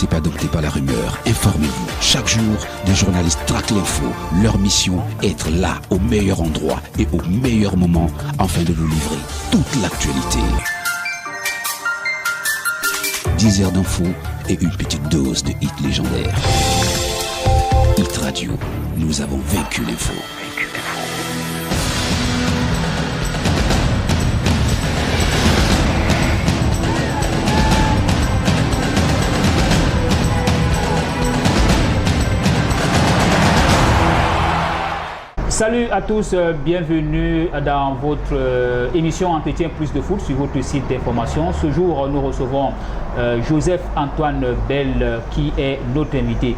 laissez pas dompter par la rumeur. Informez-vous. Chaque jour, des journalistes traquent l'info. Leur mission, être là, au meilleur endroit et au meilleur moment, afin de vous livrer toute l'actualité. 10 heures d'info et une petite dose de hits légendaires. Hit Radio, nous avons vaincu l'info. Salut à tous, bienvenue dans votre émission Entretien Plus de Foot sur votre site d'information. Ce jour, nous recevons Joseph-Antoine Bell qui est notre invité.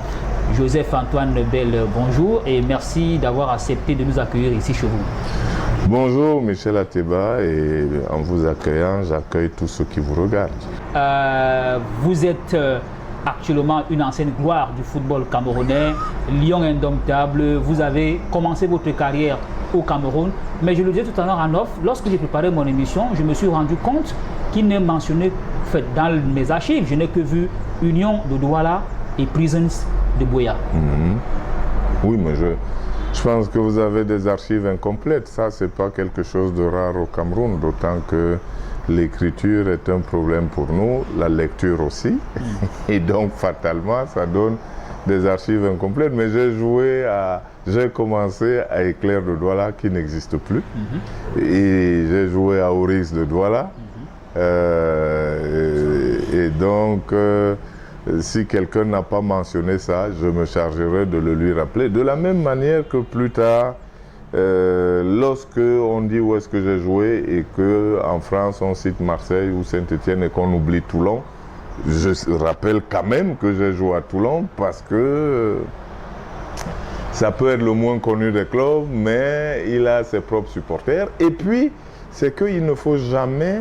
Joseph-Antoine Bell, bonjour et merci d'avoir accepté de nous accueillir ici chez vous. Bonjour Michel Ateba, et en vous accueillant, j'accueille tous ceux qui vous regardent. Vous êtes actuellement une ancienne gloire du football camerounais, lion indomptable. Vous avez commencé votre carrière au Cameroun, mais je le disais tout à l'heure en off, lorsque j'ai préparé mon émission, je me suis rendu compte qu'il n'est mentionné, dans mes archives, je n'ai que vu Union de Douala et Prisons de Buea. Oui, mais je pense que vous avez des archives incomplètes. Ça, c'est pas quelque chose de rare au Cameroun, d'autant que l'écriture est un problème pour nous, la lecture aussi, et donc fatalement ça donne des archives incomplètes. Mais j'ai commencé à Éclair de Douala qui n'existe plus, et j'ai joué à Oryx de Douala, et donc si quelqu'un n'a pas mentionné ça, je me chargerai de le lui rappeler, de la même manière que plus tard, lorsque on dit où est-ce que j'ai joué et qu'en France on cite Marseille ou Saint-Étienne et qu'on oublie Toulon, je rappelle quand même que j'ai joué à Toulon parce que ça peut être le moins connu des clubs, mais il a ses propres supporters. Et puis, c'est qu'il ne faut jamais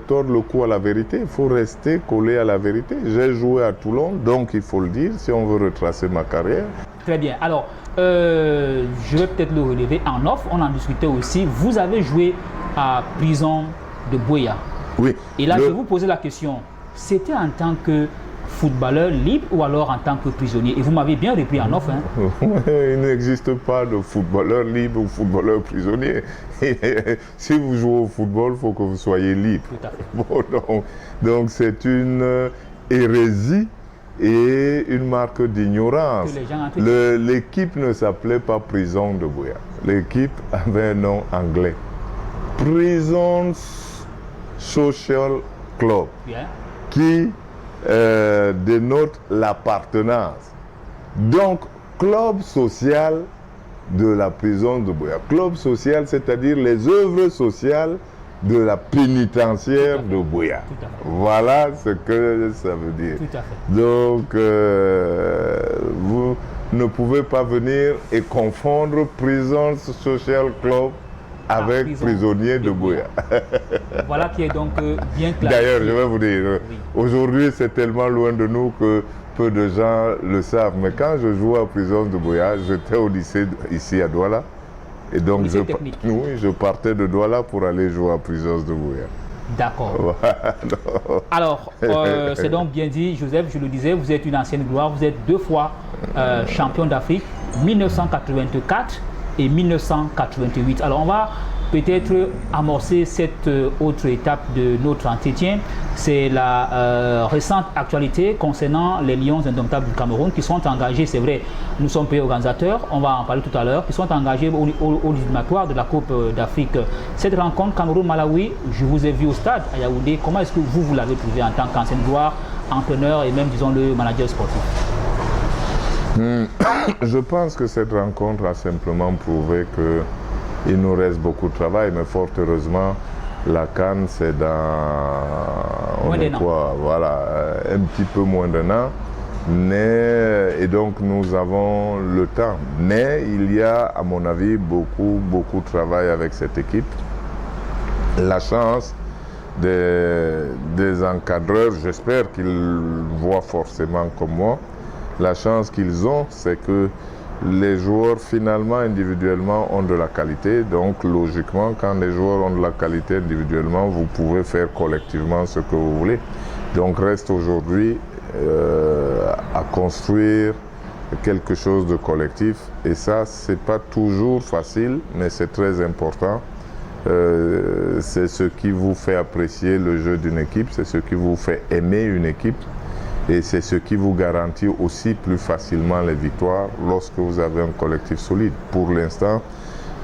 tordre le cou à la vérité, il faut rester collé à la vérité. J'ai joué à Toulon, donc il faut le dire si on veut retracer ma carrière. Très bien. Alors, je vais peut-être le relever en off. On en discutait aussi. Vous avez joué à Prison de Buea. Oui. Et là, je vais vous poser la question. C'était en tant que footballeur libre ou alors en tant que prisonnier? Et vous m'avez bien repris en off. Il n'existe pas de footballeur libre ou footballeur prisonnier. Si vous jouez au football, il faut que vous soyez libre. Tout à fait. Bon, donc c'est une hérésie et une marque d'ignorance. L'équipe ne s'appelait pas Prison de Buea. L'équipe avait un nom anglais. Prisons Social Club, qui dénote l'appartenance. Donc, club social de la prison de Buea. Club social, c'est-à-dire les œuvres sociales de la pénitentiaire de Buea. Voilà ce que ça veut dire. Tout à fait. Donc, vous ne pouvez pas venir et confondre Prison Social Club avec prisonnier de Buea. Voilà qui est donc bien clair. D'ailleurs, je vais vous dire, aujourd'hui c'est tellement loin de nous que peu de gens le savent. Mais quand je jouais à Prison de Buea, j'étais au lycée ici à Douala. Et donc je partais de Douala pour aller jouer à Prisons de Buea. D'accord. Alors, c'est donc bien dit, Joseph, je le disais, vous êtes une ancienne gloire, vous êtes 2 fois champion d'Afrique, 1984 et 1988. Alors, on va peut-être amorcer cette autre étape de notre entretien. C'est la récente actualité concernant les Lions indomptables du Cameroun qui sont engagés, c'est vrai, nous sommes pays organisateurs, on va en parler tout à l'heure, qui sont engagés au éliminatoire de la Coupe d'Afrique. Cette rencontre Cameroun-Malawi, je vous ai vu au stade à Yaoundé. Comment est-ce que vous l'avez trouvé en tant qu'ancienne gloire, entraîneur et même, disons, le manager sportif? Je pense que cette rencontre a simplement prouvé qu'il nous reste beaucoup de travail, mais fort heureusement, la CAN, c'est dans un petit peu moins d'un an. Et donc nous avons le temps. Mais il y a, à mon avis, beaucoup de travail avec cette équipe. La chance des encadreurs, j'espère qu'ils voient forcément comme moi, la chance qu'ils ont, c'est que les joueurs finalement individuellement ont de la qualité. Donc logiquement, quand les joueurs ont de la qualité individuellement, vous pouvez faire collectivement ce que vous voulez. Donc reste aujourd'hui construire quelque chose de collectif. Et ça, c'est pas toujours facile, mais c'est très important. C'est ce qui vous fait apprécier le jeu d'une équipe, c'est ce qui vous fait aimer une équipe et c'est ce qui vous garantit aussi plus facilement les victoires lorsque vous avez un collectif solide. Pour l'instant,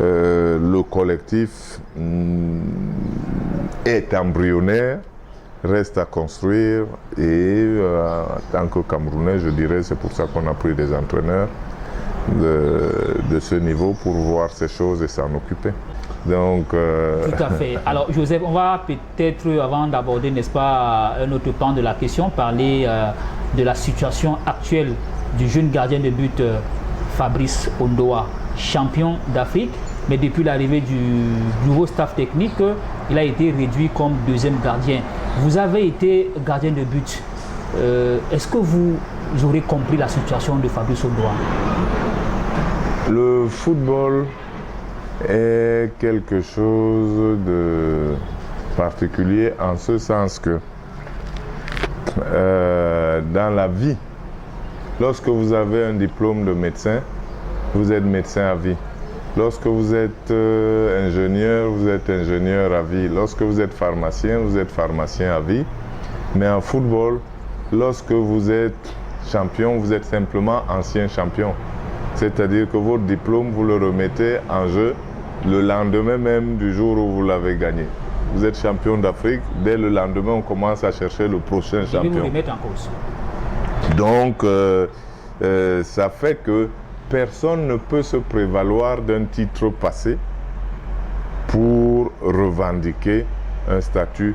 le collectif est embryonnaire, reste à construire et en tant que Camerounais, je dirais, c'est pour ça qu'on a pris des entraîneurs de ce niveau pour voir ces choses et s'en occuper. Donc, Tout à fait. Alors Joseph, on va peut-être, avant d'aborder, n'est-ce pas, un autre pan de la question, parler de la situation actuelle du jeune gardien de but Fabrice Ondoa, champion d'Afrique, mais depuis l'arrivée du nouveau staff technique, il a été réduit comme deuxième gardien. Vous avez été gardien de but. Est-ce que vous aurez compris la situation de Fabrice Ondoa? Le football est quelque chose de particulier en ce sens que dans la vie, lorsque vous avez un diplôme de médecin, vous êtes médecin à vie. Lorsque vous êtes ingénieur, vous êtes ingénieur à vie. Lorsque vous êtes pharmacien à vie. Mais en football, lorsque vous êtes champion, vous êtes simplement ancien champion. C'est-à-dire que votre diplôme, vous le remettez en jeu le lendemain même du jour où vous l'avez gagné. Vous êtes champion d'Afrique, dès le lendemain, on commence à chercher le prochain champion. Vous remettre en cause. Donc, ça fait que personne ne peut se prévaloir d'un titre passé pour revendiquer un statut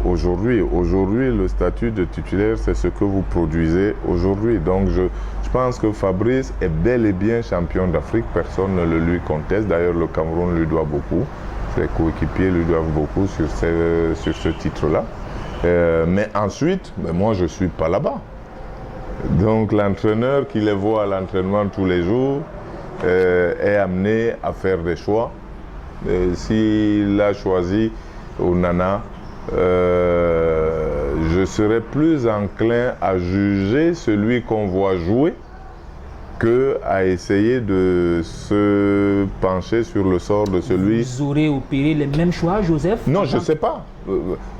aujourd'hui. Aujourd'hui, le statut de titulaire, c'est ce que vous produisez aujourd'hui. Donc, je pense que Fabrice est bel et bien champion d'Afrique. Personne ne le lui conteste. D'ailleurs, le Cameroun lui doit beaucoup. Ses coéquipiers lui doivent beaucoup sur ce titre-là. Mais ensuite, moi, je ne suis pas là-bas. Donc, l'entraîneur qui les voit à l'entraînement tous les jours est amené à faire des choix. S'il a choisi Onana, je serais plus enclin à juger celui qu'on voit jouer qu'à essayer de se pencher sur le sort de celui... Vous aurez opéré les mêmes choix, Joseph? Non, je ne sais pas.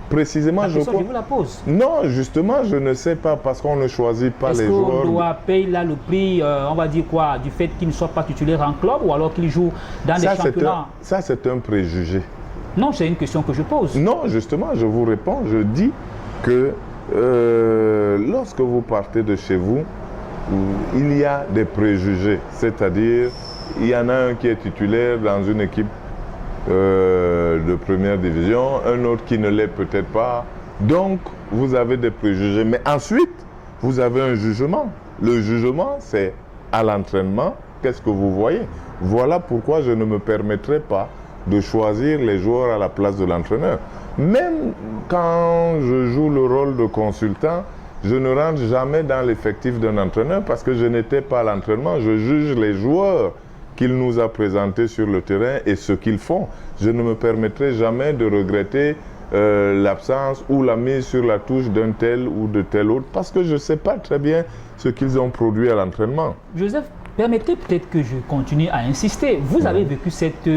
Précisément, je vous la pose. Non, justement, je ne sais pas parce qu'on ne choisit pas les joueurs. Est-ce qu'on doit payer là le prix, on va dire quoi, du fait qu'il ne soit pas titulaire en club ou alors qu'il joue dans des championnats? Ça, c'est un préjugé. Non, c'est une question que je pose. Non, justement, je vous réponds. Je dis que lorsque vous partez de chez vous, il y a des préjugés. C'est-à-dire, il y en a un qui est titulaire dans une équipe de première division, un autre qui ne l'est peut-être pas. Donc, vous avez des préjugés. Mais ensuite, vous avez un jugement. Le jugement, c'est à l'entraînement, qu'est-ce que vous voyez? Voilà pourquoi je ne me permettrai pas de choisir les joueurs à la place de l'entraîneur. Même quand je joue le rôle de consultant, je ne rentre jamais dans l'effectif d'un entraîneur parce que je n'étais pas à l'entraînement. Je juge les joueurs qu'il nous a présentés sur le terrain et ce qu'ils font. Je ne me permettrai jamais de regretter l'absence ou la mise sur la touche d'un tel ou de tel autre parce que je ne sais pas très bien ce qu'ils ont produit à l'entraînement. Joseph, permettez peut-être que je continue à insister. Vous avez vécu cette,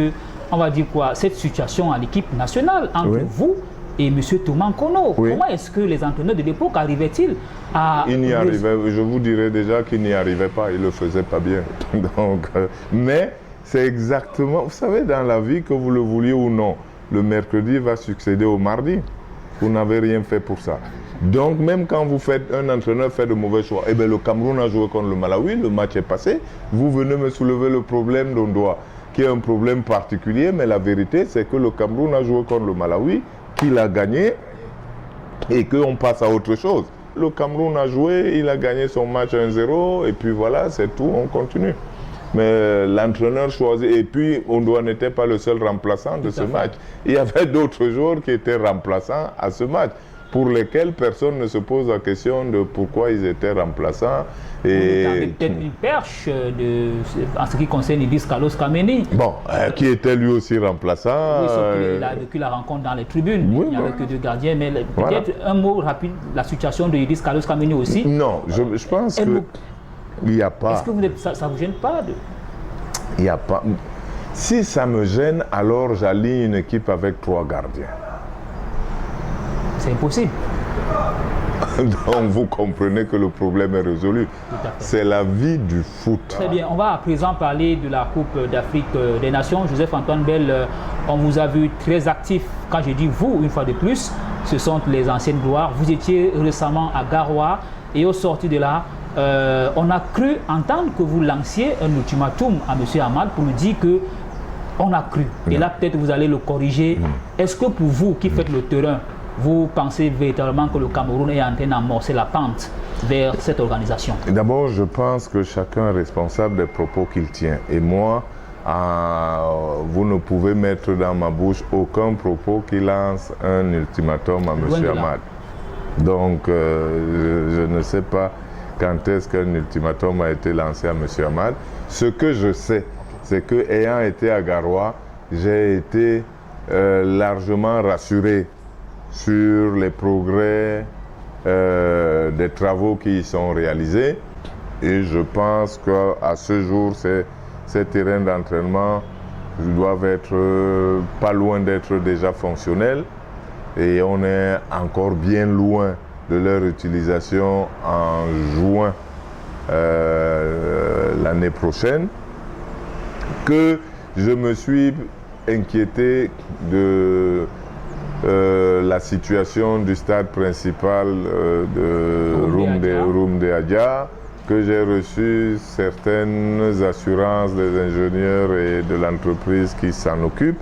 on va dire quoi, cette situation à l'équipe nationale entre vous et M. Thomas Nkono. Comment est-ce que les entraîneurs de l'époque arrivaient-ils à... Il n'y arrivait, je vous dirais déjà qu'il n'y arrivait pas, il ne le faisait pas bien. Donc, mais c'est exactement, vous savez, dans la vie, que vous le vouliez ou non, le mercredi va succéder au mardi. Vous n'avez rien fait pour ça. Donc, même quand vous faites, un entraîneur fait de mauvais choix, eh bien, le Cameroun a joué contre le Malawi, le match est passé, vous venez me soulever le problème d'Ondoa, qui est un problème particulier, mais la vérité, c'est que le Cameroun a joué contre le Malawi, qu'il a gagné et qu'on passe à autre chose. Le Cameroun a joué, il a gagné son match 1-0 et puis voilà, c'est tout, on continue. Mais l'entraîneur choisit, et puis Ondoa n'était pas le seul remplaçant de ce match. Il y avait d'autres joueurs qui étaient remplaçants à ce match. pour lesquels personne ne se pose la question de pourquoi ils étaient remplaçants. Et peut-être une perche en ce qui concerne Idriss Carlos Kameni. Bon, qui était lui aussi remplaçant. Oui, sauf qu'il a vécu la rencontre dans les tribunes. Oui, il n'y avait que deux gardiens, mais peut-être un mot rapide, la situation de Idriss Carlos Kameni aussi. Non, je pense que il n'y a pas. Est-ce que ça ne vous gêne pas Il n'y a pas. Si ça me gêne, alors j'aligne une équipe avec 3 gardiens. C'est impossible. Donc vous comprenez que le problème est résolu. C'est la vie du foot. Très bien, on va à présent parler de la Coupe d'Afrique des Nations. Joseph-Antoine Bell, on vous a vu très actif. Quand je dis vous, une fois de plus, ce sont les anciennes gloires. Vous étiez récemment à Garoua et au sorti de là, on a cru entendre que vous lanciez un ultimatum à M. Hamad pour nous dire que on a cru. Et là, peut-être vous allez le corriger. Est-ce que pour vous qui faites le terrain, vous pensez véritablement que le Cameroun est en train d'amorcer la pente vers cette organisation? D'abord, je pense que chacun est responsable des propos qu'il tient. Et moi, vous ne pouvez mettre dans ma bouche aucun propos qui lance un ultimatum à M. Hamad. Donc, je ne sais pas quand est-ce qu'un ultimatum a été lancé à M. Hamad. Ce que je sais, c'est que, ayant été à Garoua, j'ai été largement rassuré sur les progrès des travaux qui y sont réalisés. Et je pense qu'à ce jour, ces terrains d'entraînement doivent être pas loin d'être déjà fonctionnels. Et on est encore bien loin de leur utilisation en juin l'année prochaine. Que je me suis inquiété de la situation du stade principal de Roumde Adja, que j'ai reçu certaines assurances des ingénieurs et de l'entreprise qui s'en occupe,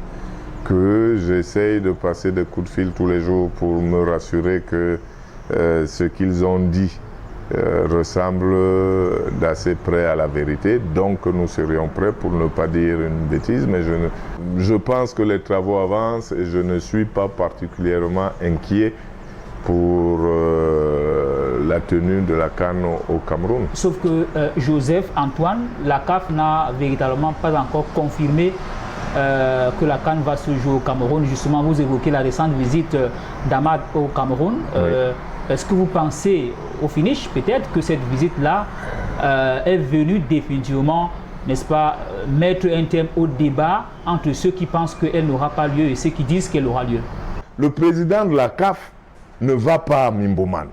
que j'essaye de passer des coups de fil tous les jours pour me rassurer que ce qu'ils ont dit ressemble d'assez près à la vérité. Donc nous serions prêts pour ne pas dire une bêtise, mais je pense que les travaux avancent et je ne suis pas particulièrement inquiet pour la tenue de la CAN au Cameroun. Sauf que Joseph-Antoine, la CAF n'a véritablement pas encore confirmé que la CAN va se jouer au Cameroun. Justement, vous évoquez la récente visite d'Hamad au Cameroun. Oui. Est-ce que vous pensez, au finish, peut-être que cette visite-là est venue définitivement, n'est-ce pas, mettre un terme au débat entre ceux qui pensent qu'elle n'aura pas lieu et ceux qui disent qu'elle aura lieu? Le président de la CAF ne va pas à Mimboman.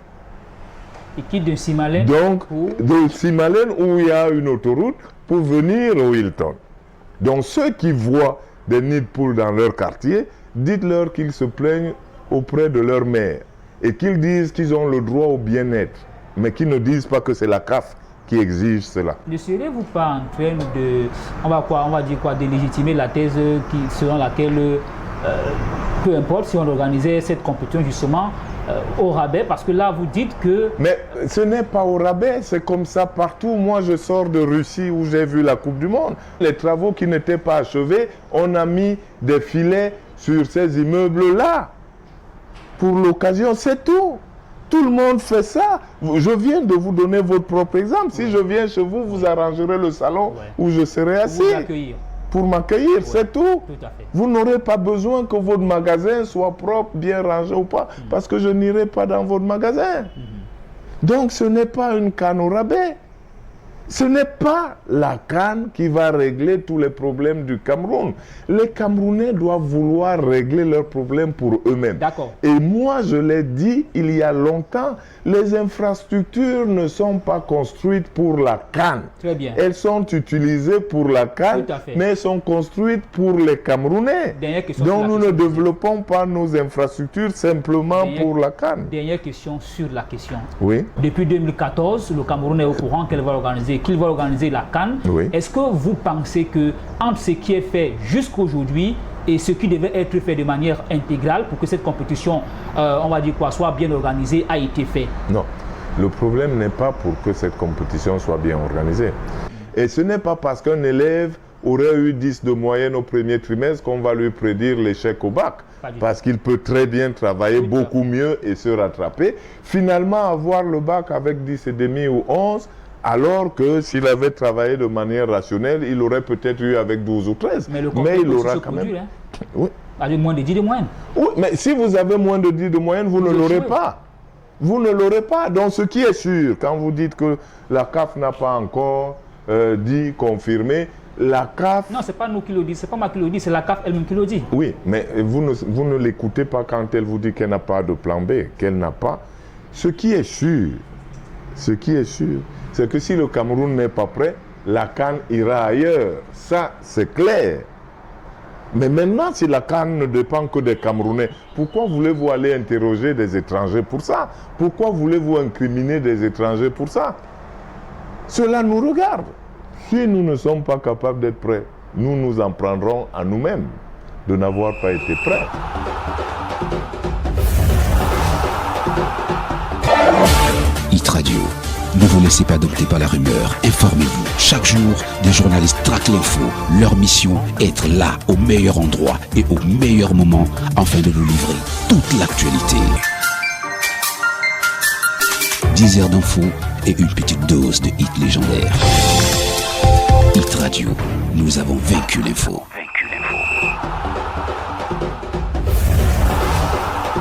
Il quitte de Simalène. Donc, de Simalène où il y a une autoroute pour venir au Hilton. Donc, ceux qui voient des nids de poules dans leur quartier, dites-leur qu'ils se plaignent auprès de leur maire et qu'ils disent qu'ils ont le droit au bien-être, mais qu'ils ne disent pas que c'est la CAF qui exige cela. Ne serez-vous pas en train de, on va dire quoi, de légitimer la thèse selon laquelle, peu importe si on organisait cette compétition justement au rabais, parce que là vous dites que... Mais ce n'est pas au rabais, c'est comme ça partout. Moi je sors de Russie où j'ai vu la Coupe du Monde. Les travaux qui n'étaient pas achevés, on a mis des filets sur ces immeubles-là. Pour l'occasion, c'est tout. Tout le monde fait ça. Je viens de vous donner votre propre exemple. Si je viens chez vous, vous arrangerez le salon où je serai assis. Pour vous accueillir. Pour m'accueillir, c'est tout. Tout à fait. Vous n'aurez pas besoin que votre magasin soit propre, bien rangé ou pas, parce que je n'irai pas dans votre magasin. Donc ce n'est pas une CAN au rabais. Ce n'est pas la CAN qui va régler tous les problèmes du Cameroun. Les Camerounais doivent vouloir régler leurs problèmes pour eux-mêmes. D'accord. Et moi, je l'ai dit il y a longtemps, les infrastructures ne sont pas construites pour la CAN. Très bien. Elles sont utilisées pour la CAN, Tout à fait. mais elles sont construites pour les Camerounais. Dernière question Donc sur la nous ne question. développons pas nos infrastructures simplement pour la CAN. Dernière question sur la question. Oui. Depuis 2014, le Cameroun est au courant qu'il va organiser la CAN. Oui. Est-ce que vous pensez que entre ce qui est fait jusqu'aujourd'hui et ce qui devait être fait de manière intégrale pour que cette compétition, on va dire quoi, soit bien organisée, a été fait? Non. Le problème n'est pas pour que cette compétition soit bien organisée. Et ce n'est pas parce qu'un élève aurait eu 10 de moyenne au premier trimestre qu'on va lui prédire l'échec au bac. parce qu'il peut très bien travailler beaucoup mieux et se rattraper. Finalement, avoir le bac avec 10,5 ou 11, alors que s'il avait travaillé de manière rationnelle, il aurait peut-être eu avec 12 ou 13. Mais il aura quand même... Oui. Avec moins de 10 de moyenne. Oui, mais si vous avez moins de 10 de moyenne, vous ne l'aurez pas. Vous ne l'aurez pas. Donc, ce qui est sûr, quand vous dites que la CAF n'a pas encore dit, confirmé, la CAF... Non, ce n'est pas nous qui le dit, c'est pas moi qui le dis, c'est la CAF elle-même qui le dit. Oui, mais vous ne l'écoutez pas quand elle vous dit qu'elle n'a pas de plan B, qu'elle n'a pas. Ce qui est sûr, c'est que si le Cameroun n'est pas prêt, la CAN ira ailleurs. Ça, c'est clair. Mais maintenant, si la CAN ne dépend que des Camerounais, pourquoi voulez-vous aller interroger des étrangers pour ça? Pourquoi voulez-vous incriminer des étrangers pour ça? Cela nous regarde. Si nous ne sommes pas capables d'être prêts, nous nous en prendrons à nous-mêmes de n'avoir pas été prêts. Hit Radio. Ne vous laissez pas dompter par la rumeur. Informez-vous. Chaque jour, des journalistes traquent l'info. Leur mission, être là, au meilleur endroit et au meilleur moment, afin de vous livrer toute l'actualité. 10 heures d'info et une petite dose de hits légendaires. Hit Radio. Nous avons vaincu l'info.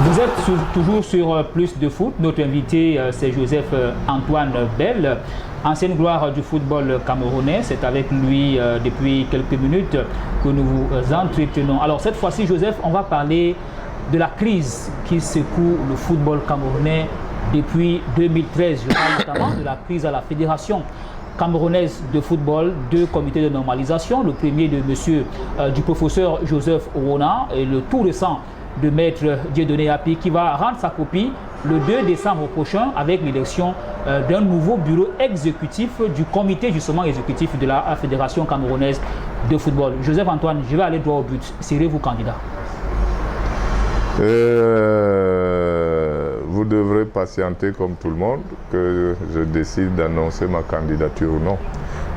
Vous êtes toujours sur Plus de Foot. Notre invité, c'est Joseph Antoine Bell, ancienne gloire du football camerounais. C'est avec lui depuis quelques minutes que nous vous entretenons. Alors cette fois-ci, Joseph, on va parler de la crise qui secoue le football camerounais depuis 2013. Je parle notamment de la crise à la Fédération camerounaise de football, 2 comités de normalisation. Le premier du professeur Joseph Rona et le tout récent de Maître Dieudonné Api qui va rendre sa copie le 2 décembre prochain avec l'élection d'un nouveau bureau exécutif du comité justement exécutif de la Fédération camerounaise de football. Joseph Antoine, je vais aller droit au but. Serez-vous candidat? Vous devrez patienter comme tout le monde que je décide d'annoncer ma candidature ou non.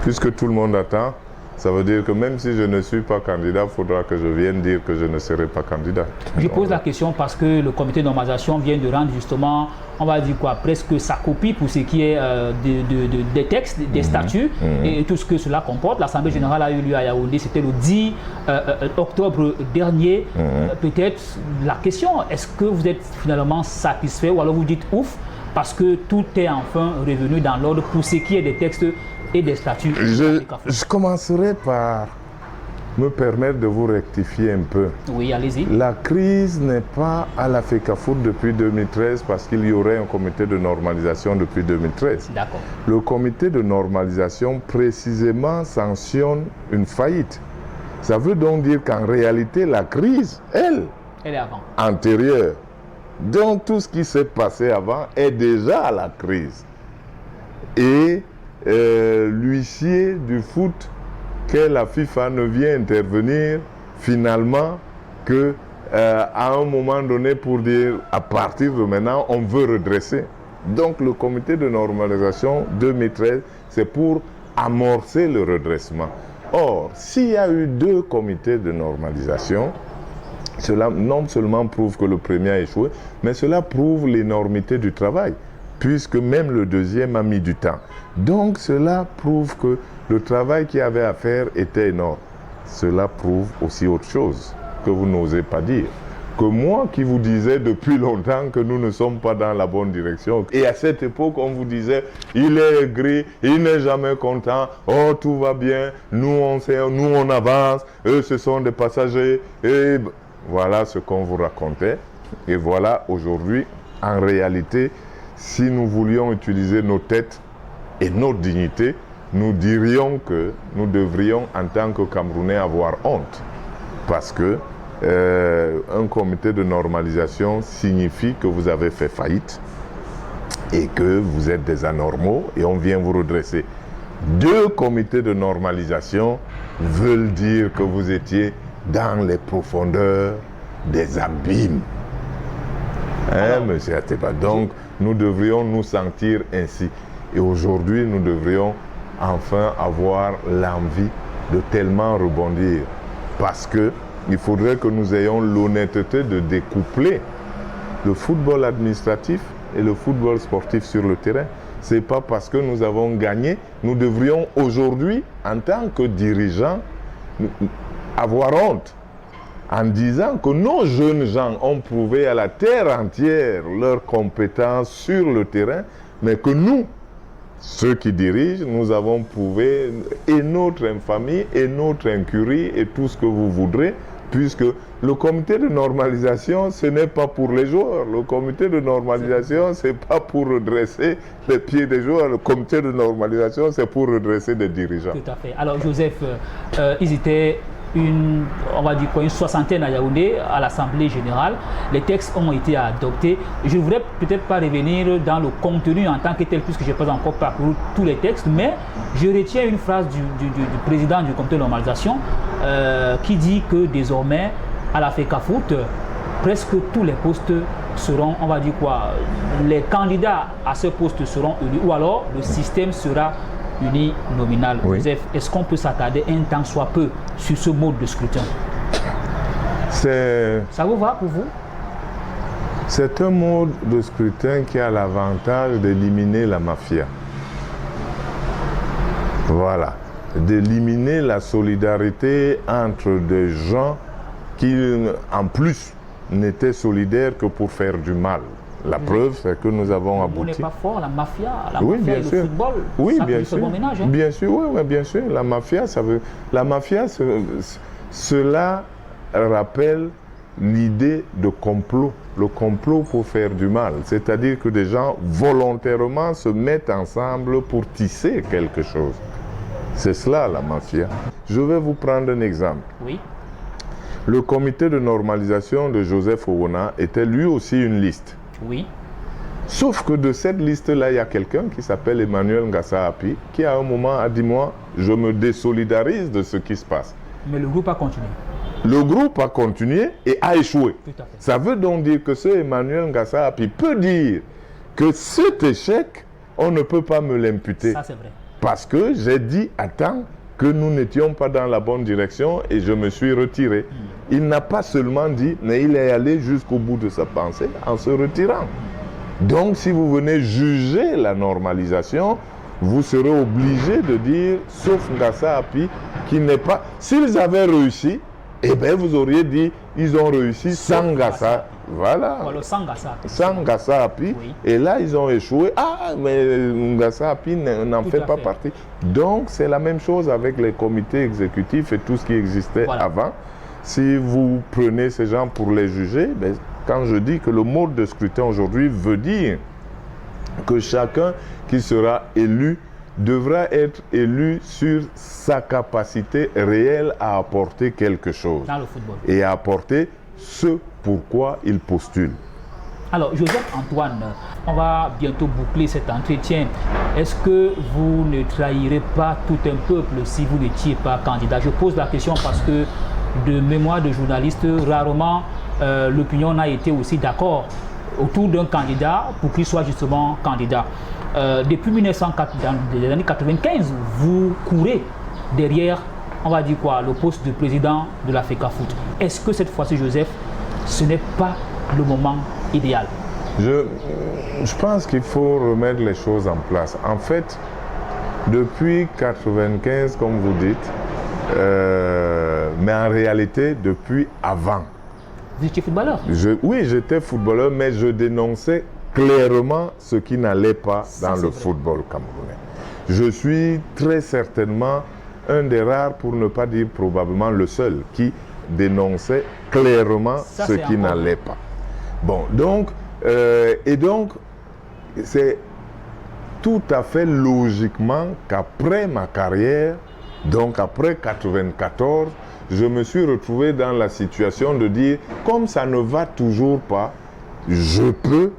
Puisque tout le monde attend, ça veut dire que même si je ne suis pas candidat, il faudra que je vienne dire que je ne serai pas candidat. Je pose la question parce que le comité de normalisation vient de rendre justement, on va dire quoi, presque sa copie pour ce qui est des textes, des statuts et tout ce que cela comporte. L'Assemblée générale a eu lieu à Yaoundé, c'était le 10 octobre dernier. Peut-être la question, est-ce que vous êtes finalement satisfait ou alors vous dites ouf parce que tout est enfin revenu dans l'ordre pour ce qui est des textes et des statuts. Je commencerai par me permettre de vous rectifier un peu. Oui, allez-y. La crise n'est pas à la FECAFOOT depuis 2013 parce qu'il y aurait un comité de normalisation depuis 2013. D'accord. Le comité de normalisation précisément sanctionne une faillite. Ça veut donc dire qu'en réalité, la crise, elle est avant. Antérieure. Donc tout ce qui s'est passé avant est déjà à la crise. Et l'huissier du foot qu'est la FIFA ne vient intervenir finalement que à un moment donné pour dire à partir de maintenant on veut redresser. Donc le comité de normalisation 2013 c'est pour amorcer le redressement. Or s'il y a eu 2 comités de normalisation, cela non seulement prouve que le premier a échoué, mais cela prouve l'énormité du travail, puisque même le deuxième a mis du temps. Donc cela prouve que le travail qu'il y avait à faire était énorme. Cela prouve aussi autre chose que vous n'osez pas dire. Que moi qui vous disais depuis longtemps que nous ne sommes pas dans la bonne direction. Et à cette époque, on vous disait, il est aigri, il n'est jamais content, oh tout va bien, nous on avance, eux ce sont des passagers. Et voilà ce qu'on vous racontait. Et voilà aujourd'hui, en réalité, si nous voulions utiliser nos têtes et notre dignité, nous dirions que nous devrions, en tant que Camerounais, avoir honte. Parce que un comité de normalisation signifie que vous avez fait faillite et que vous êtes des anormaux et on vient vous redresser. 2 comités de normalisation veulent dire que vous étiez dans les profondeurs des abîmes. Monsieur Atepa. Donc, nous devrions nous sentir ainsi. Et aujourd'hui, nous devrions enfin avoir l'envie de tellement rebondir. Parce que il faudrait que nous ayons l'honnêteté de découpler le football administratif et le football sportif sur le terrain. Ce n'est pas parce que nous avons gagné, nous devrions aujourd'hui, en tant que dirigeants, avoir honte en disant que nos jeunes gens ont prouvé à la terre entière leurs compétences sur le terrain, mais que nous, ceux qui dirigent, nous avons prouvé et notre infamie et notre incurie et tout ce que vous voudrez, puisque le comité de normalisation, ce n'est pas pour les joueurs. Le comité de normalisation, ce n'est pas pour redresser les pieds des joueurs. Le comité de normalisation, c'est pour redresser des dirigeants. Tout à fait. Alors, Joseph, ils étaient une soixantaine à Yaoundé, à l'Assemblée générale. Les textes ont été adoptés. Je ne voudrais peut-être pas revenir dans le contenu en tant que tel, puisque je n'ai pas encore parcouru tous les textes, mais je retiens une phrase du président du comité de normalisation qui dit que désormais, à la FECAFOOT, presque tous les postes seront, les candidats à ce poste seront élus, ou alors le système sera uninominal. Oui. Joseph, est-ce qu'on peut s'attarder un temps soit peu sur ce mode de scrutin? Ça vous va pour vous? C'est un mode de scrutin qui a l'avantage d'éliminer la mafia. Voilà. D'éliminer la solidarité entre des gens qui, en plus, n'étaient solidaires que pour faire du mal. La preuve, c'est que nous avons abouti. On n'est pas fort, la mafia oui, et le football, oui, ça bien fait sûr. bon ménage. Hein? Bien sûr, oui, bien sûr. La mafia, cela rappelle l'idée de complot. Le complot pour faire du mal. C'est-à-dire que des gens volontairement se mettent ensemble pour tisser quelque chose. C'est cela la mafia. Je vais vous prendre un exemple. Oui. Le comité de normalisation de Joseph Owona était lui aussi une liste. Oui. Sauf que de cette liste-là, il y a quelqu'un qui s'appelle Emmanuel Ngassa-Api, qui à un moment a dit, moi, je me désolidarise de ce qui se passe. Mais le groupe a continué. Le groupe a continué et a échoué. Tout à fait. Ça veut donc dire que ce Emmanuel Ngassa-Api peut dire que cet échec, on ne peut pas me l'imputer. Ça, c'est vrai. Parce que j'ai dit à temps que nous n'étions pas dans la bonne direction et je me suis retiré. Il n'a pas seulement dit, mais il est allé jusqu'au bout de sa pensée en se retirant. Donc, si vous venez juger la normalisation, vous serez obligé de dire, sauf Ngassa-Api, qui n'est pas... S'ils avaient réussi, eh bien, vous auriez dit, ils ont réussi sans Ngassa. Voilà. Sans Ngassa-Api. Sans Ngassa-Api. Oui. Et là, ils ont échoué. Ah, mais Ngassa-Api n'en fait pas partie. Donc, c'est la même chose avec les comités exécutifs et tout ce qui existait avant. Si vous prenez ces gens pour les juger, ben, quand je dis que le mode de scrutin aujourd'hui veut dire que chacun qui sera élu devra être élu sur sa capacité réelle à apporter quelque chose. Dans le football. Et à apporter ce pourquoi il postule. Alors, Joseph Antoine, on va bientôt boucler cet entretien. Est-ce que vous ne trahirez pas tout un peuple si vous n'étiez pas candidat? Je pose la question parce que, de mémoire de journaliste, rarement l'opinion n'a été aussi d'accord autour d'un candidat pour qu'il soit justement candidat. Depuis 1904, dans les années 95, vous courez derrière, on va dire quoi, le poste de président de la FECAFOOT. Est-ce que cette fois-ci, Joseph, ce n'est pas le moment idéal? Je pense qu'il faut remettre les choses en place. En fait, depuis 1995, comme vous dites, mais en réalité, depuis avant. Vous étiez footballeur? Oui, j'étais footballeur, mais je dénonçais clairement ce qui n'allait pas dans le football camerounais. Je suis très certainement un des rares, pour ne pas dire probablement le seul, qui dénonçait clairement ce qui n'allait pas. Bon, donc, c'est tout à fait logiquement qu'après ma carrière, donc après 1994, je me suis retrouvé dans la situation de dire, comme ça ne va toujours pas, je peux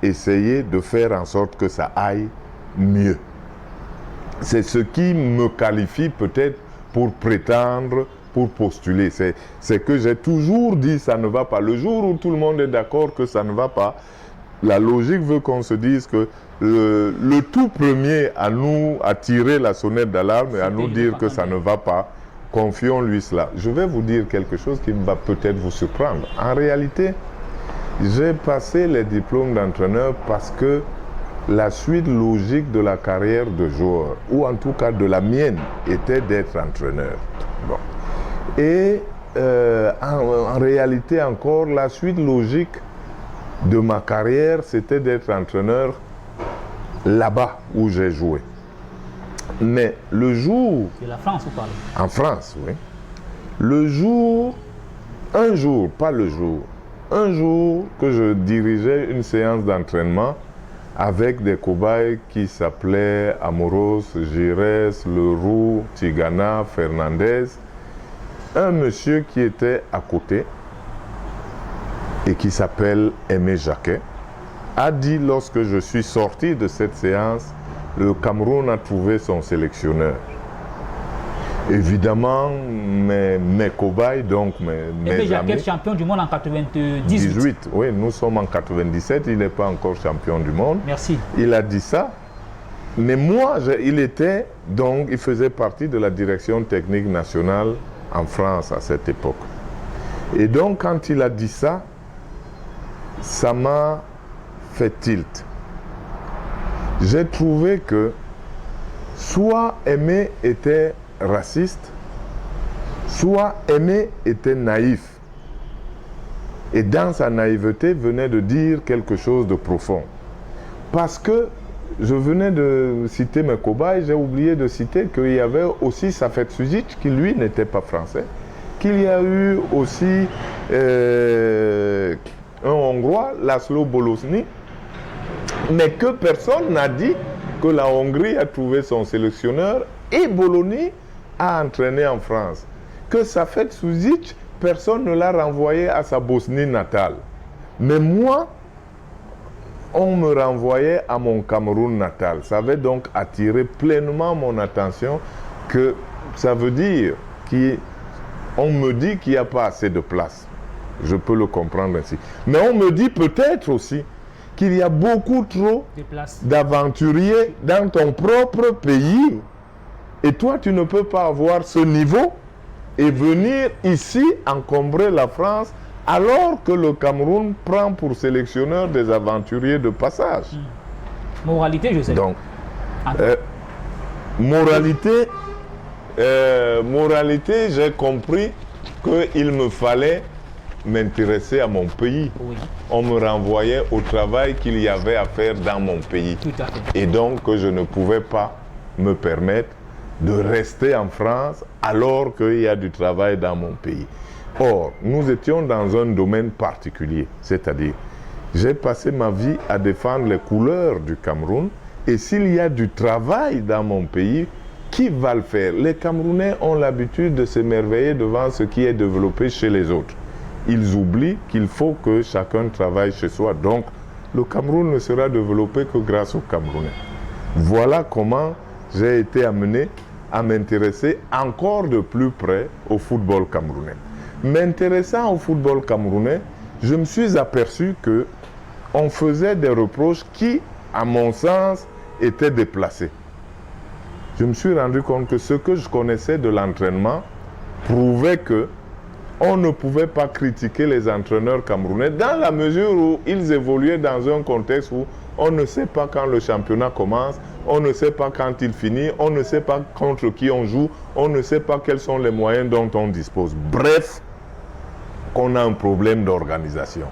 essayer de faire en sorte que ça aille mieux. C'est ce qui me qualifie peut-être pour prétendre, pour postuler. C'est que j'ai toujours dit ça ne va pas. Le jour où tout le monde est d'accord que ça ne va pas, la logique veut qu'on se dise que le tout premier à tirer la sonnette d'alarme et à nous dire que ça ne va pas, confions-lui cela. Je vais vous dire quelque chose qui va peut-être vous surprendre. En réalité, j'ai passé les diplômes d'entraîneur parce que la suite logique de la carrière de joueur, ou en tout cas de la mienne, était d'être entraîneur. Bon. Et en réalité encore, la suite logique de ma carrière, c'était d'être entraîneur là-bas où j'ai joué. Mais le jour... De la France, vous parlez? En France, oui. Le jour, un jour, pas le jour, un jour que je dirigeais une séance d'entraînement avec des cobayes qui s'appelaient Amoros, Gires, Leroux, Tigana, Fernandez, un monsieur qui était à côté et qui s'appelle Aimé Jacquet a dit lorsque je suis sorti de cette séance, le Cameroun a trouvé son sélectionneur. Évidemment, mes cobayes, donc mes Aimé Jacquet, amis, champion du monde en 98. 18, oui, nous sommes en 97, il n'est pas encore champion du monde. Merci. Il a dit ça, mais moi, il faisait partie de la direction technique nationale en France à cette époque. Et donc, quand il a dit ça, ça m'a fait tilt. J'ai trouvé que soit Aimé était raciste, soit Aimé était naïf. Et dans sa naïveté, venait de dire quelque chose de profond. Parce que je venais de citer mes cobayes, j'ai oublié de citer qu'il y avait aussi Safet Suzic, qui lui n'était pas français, qu'il y a eu aussi un Hongrois, Laszlo Bolosny, mais que personne n'a dit que la Hongrie a trouvé son sélectionneur et Bologna a entraîné en France. Que Safet Suzic, personne ne l'a renvoyé à sa Bosnie natale. Mais moi, on me renvoyait à mon Cameroun natal. Ça avait donc attiré pleinement mon attention que ça veut dire qu'on me dit qu'il n'y a pas assez de place. Je peux le comprendre ainsi. Mais on me dit peut-être aussi qu'il y a beaucoup trop d'aventuriers dans ton propre pays. Et toi, tu ne peux pas avoir ce niveau et venir ici encombrer la France alors que le Cameroun prend pour sélectionneur des aventuriers de passage. Moralité, je sais. Donc, moralité, j'ai compris qu'il me fallait m'intéresser à mon pays. Oui. On me renvoyait au travail qu'il y avait à faire dans mon pays. Tout à fait. Et donc, je ne pouvais pas me permettre de rester en France alors qu'il y a du travail dans mon pays. Or, nous étions dans un domaine particulier, c'est-à-dire, j'ai passé ma vie à défendre les couleurs du Cameroun, et s'il y a du travail dans mon pays, qui va le faire? Les Camerounais ont l'habitude de s'émerveiller devant ce qui est développé chez les autres. Ils oublient qu'il faut que chacun travaille chez soi. Donc, le Cameroun ne sera développé que grâce aux Camerounais. Voilà comment j'ai été amené à m'intéresser encore de plus près au football camerounais. M'intéressant au football camerounais, je me suis aperçu qu'on faisait des reproches qui, à mon sens, étaient déplacés. Je me suis rendu compte que ce que je connaissais de l'entraînement prouvait que on ne pouvait pas critiquer les entraîneurs camerounais dans la mesure où ils évoluaient dans un contexte où on ne sait pas quand le championnat commence, on ne sait pas quand il finit, on ne sait pas contre qui on joue, on ne sait pas quels sont les moyens dont on dispose. Bref, qu'on a un problème d'organisation.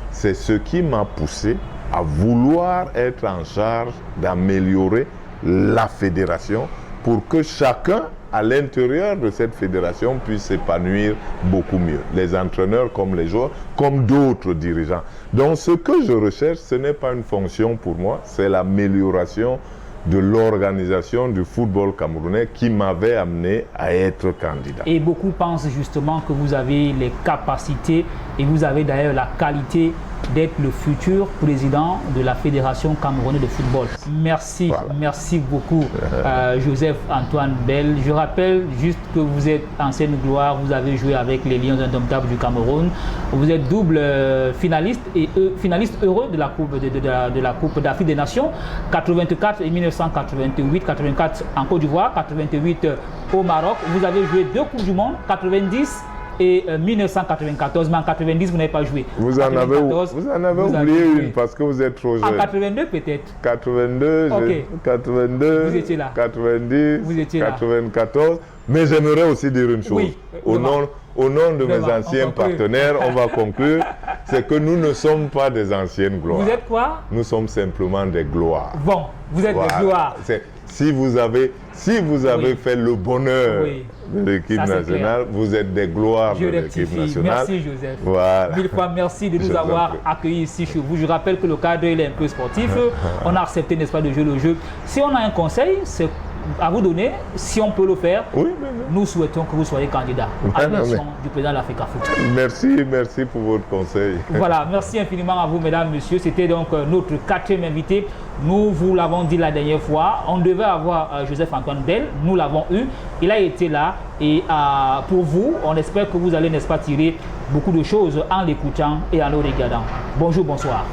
C'est ce qui m'a poussé à vouloir être en charge d'améliorer la fédération pour que chacun à l'intérieur de cette fédération puisse s'épanouir beaucoup mieux. Les entraîneurs comme les joueurs, comme d'autres dirigeants. Donc ce que je recherche, ce n'est pas une fonction pour moi, c'est l'amélioration de l'organisation du football camerounais qui m'avait amené à être candidat. Et beaucoup pensent justement que vous avez les capacités et vous avez d'ailleurs la qualité d'être le futur président de la Fédération camerounaise de football. Merci, voilà. Merci beaucoup Joseph Antoine Bell. Je rappelle juste que vous êtes ancienne gloire, vous avez joué avec les Lions indomptables du Cameroun. Vous êtes double finaliste et finaliste heureux de la Coupe d'Afrique des Nations 84 et 1984. 1988, 84 en Côte d'Ivoire, 88 au Maroc. Vous avez joué 2 Coupes du Monde, 90 et 1994, mais en 90, vous n'avez pas joué. Vous en avez oublié une parce que vous êtes trop jeune. En 82 peut-être. 82, okay. 82, vous étiez là. 90, vous étiez 94. Là. Mais j'aimerais aussi dire une chose. Oui, au nom de mes anciens partenaires, on va conclure, c'est que nous ne sommes pas des anciennes gloires. Vous êtes quoi? Nous sommes simplement des gloires. Bon, vous êtes des gloires. Si vous avez fait le bonheur de l'équipe nationale, vous êtes des gloires de l'équipe nationale. Merci Joseph. Voilà. Mille fois merci de nous avoir accueillis ici chez vous. Je rappelle que le cadre il est un peu sportif. On a accepté, n'est-ce pas, de jouer le jeu. Si on a un conseil, c'est à vous donner, si on peut le faire. Nous souhaitons que vous soyez candidat à l'élection du président de l'Africa Foot. Merci pour votre conseil. Voilà, merci infiniment à vous, mesdames, messieurs. C'était donc notre 4e invité. Nous vous l'avons dit la dernière fois, on devait avoir Joseph-Antoine Bell, nous l'avons eu. Il a été là et pour vous, on espère que vous allez, n'est-ce pas, tirer beaucoup de choses en l'écoutant et en le regardant. Bonjour, bonsoir.